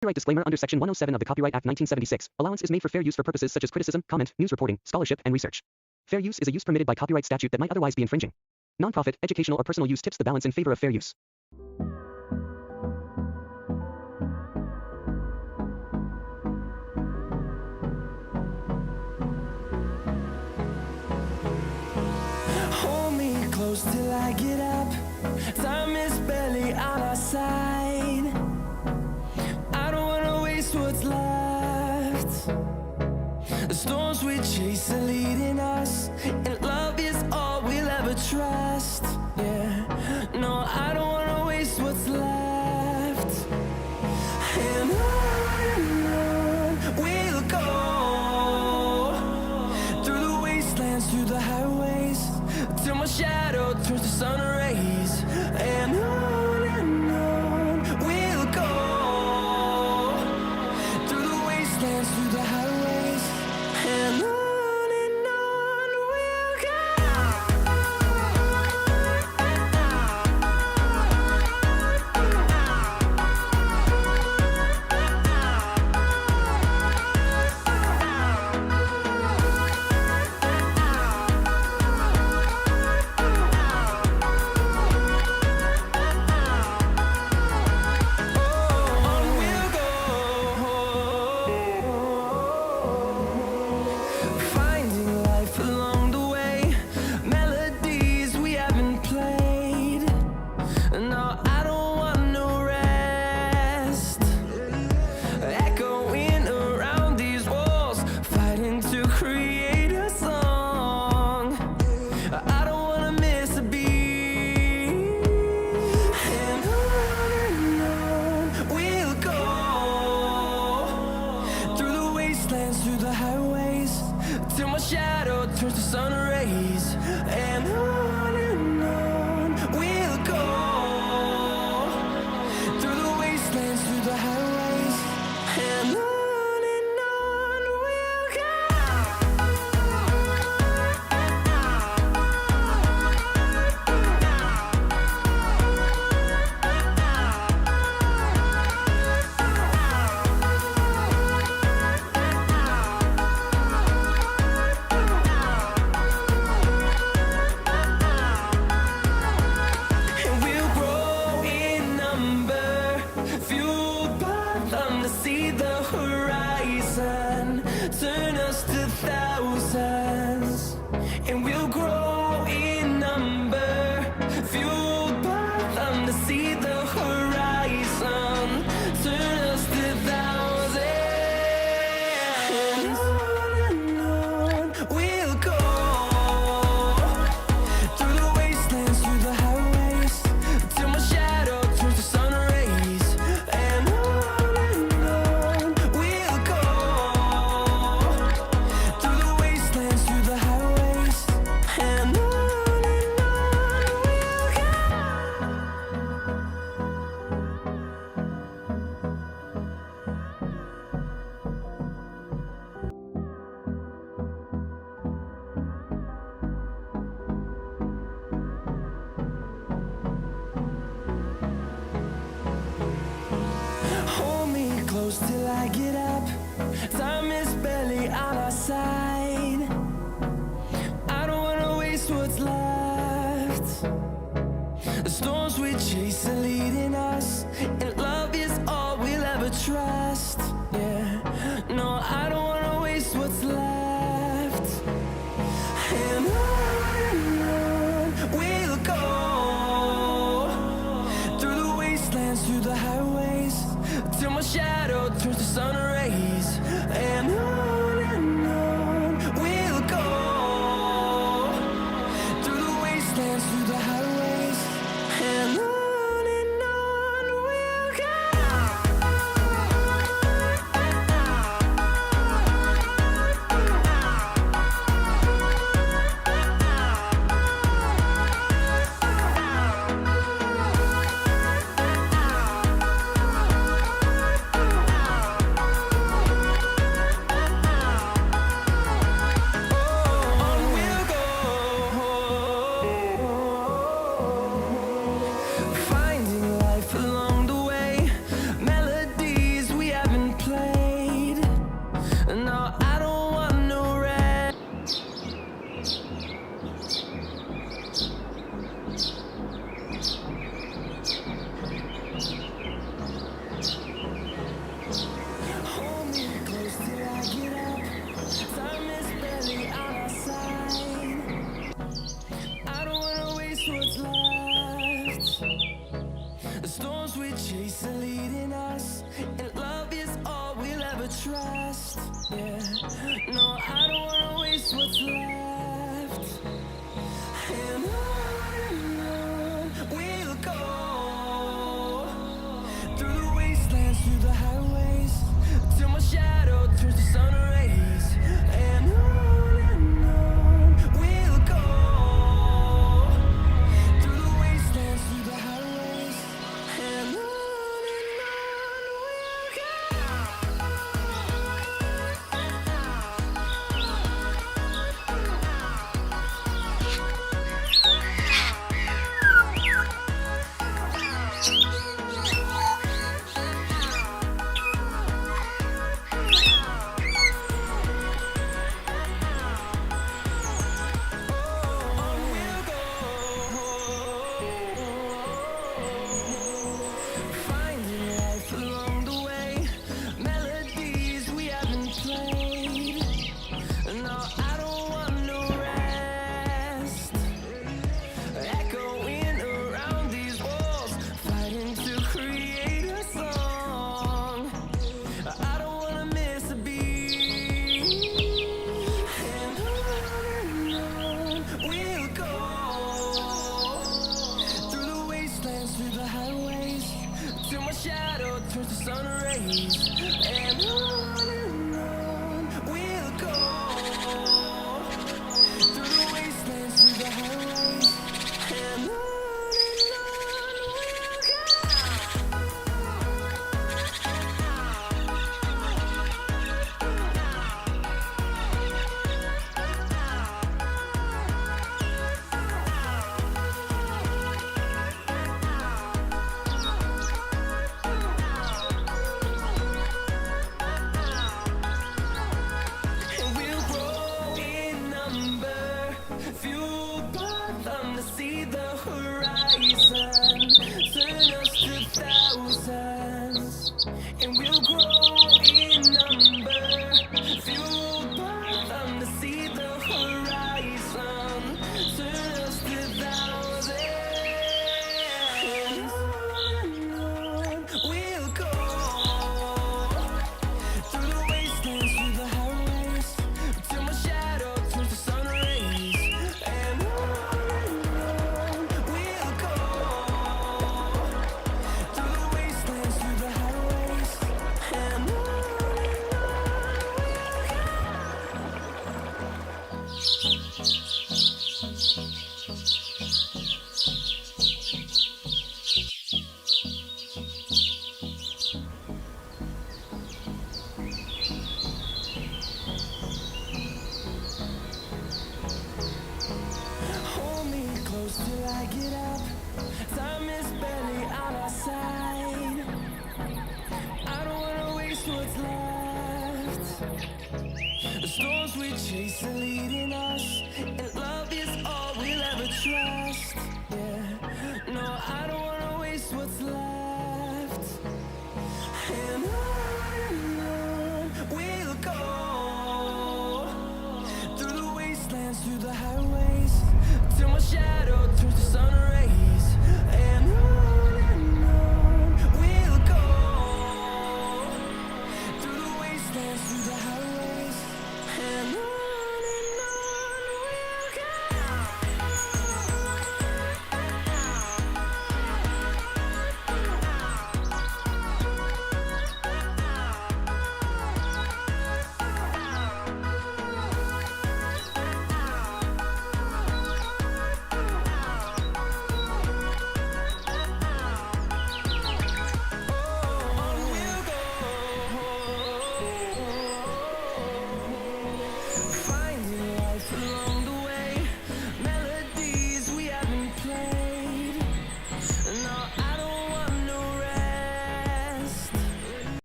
Copyright disclaimer under Section 107 of the Copyright Act 1976. Allowance is made for fair use for purposes such as criticism, comment, news reporting, scholarship, and research. Fair use is a use permitted by copyright statute that might otherwise be infringing. Nonprofit, educational, or personal use tips the balance in favor of fair use. Hold me close till I get up. Time is barely on our side. I don't wanna waste what's left. The storms we chase are leading us, and love is all we'll ever trust. Yeah, no, I don't wanna waste what's left. And on we'll go, through the wastelands, through the highways, till my shadow turns to sun rays. And on we'll go, through the wastelands, through the highways, and on we'll through the highways, till my shadow turns to sun rays. And on we'll go, through the wastelands, through the highways, and on we'll go. See the horizon turn us to thousands, and we'll grow in number, fueled by them to see the horizon turn us to thousands. And on we'll go, through the wastelands, through the highways, till my shadow turns to sun rays. And close till I get up. Time is barely on our side. I don't wanna waste what's left. The storms we chase are leading us, and love is all we'll ever trust. Yeah, no, I don't wanna waste what's left. And on we'll go, through the wastelands, through the highways, till my shadow turns to sun rays. And on we'll go, through the wastelands, through the highways, and on we'll go. trust. Yeah, no, I don't wanna waste what's left. And on we'll go, through the wastelands, through the highways, till my shadow turns to sun rays. And on we'll go, through the wastelands, through the highways, and on we'll go. Finding life along the way, melodies we haven't played. No, I don't want no rest. Echoing around these walls, fighting to create a song. I don't wanna miss a beat. And on we'll go, through the wastelands, through the highways, till my shadow turns to sun rays. And on we'll go, through the wastelands, through the highways, and on we'll go. And we'll grow in number, fueled by them to see the horizon, turn us to thousands. And we'll grow in number, fueled by them to see the horizon, turn us to thousands. And on we'll go, through the wastelands, through the highways, till my shadow turns to sun rays. And on we'll go, through the wastelands, through the highways, and on we'll go. Hold me close till I get up. Time is barely on our side. I don't wanna waste what's left. The storms we chase are leading us, and love is all we'll ever trust.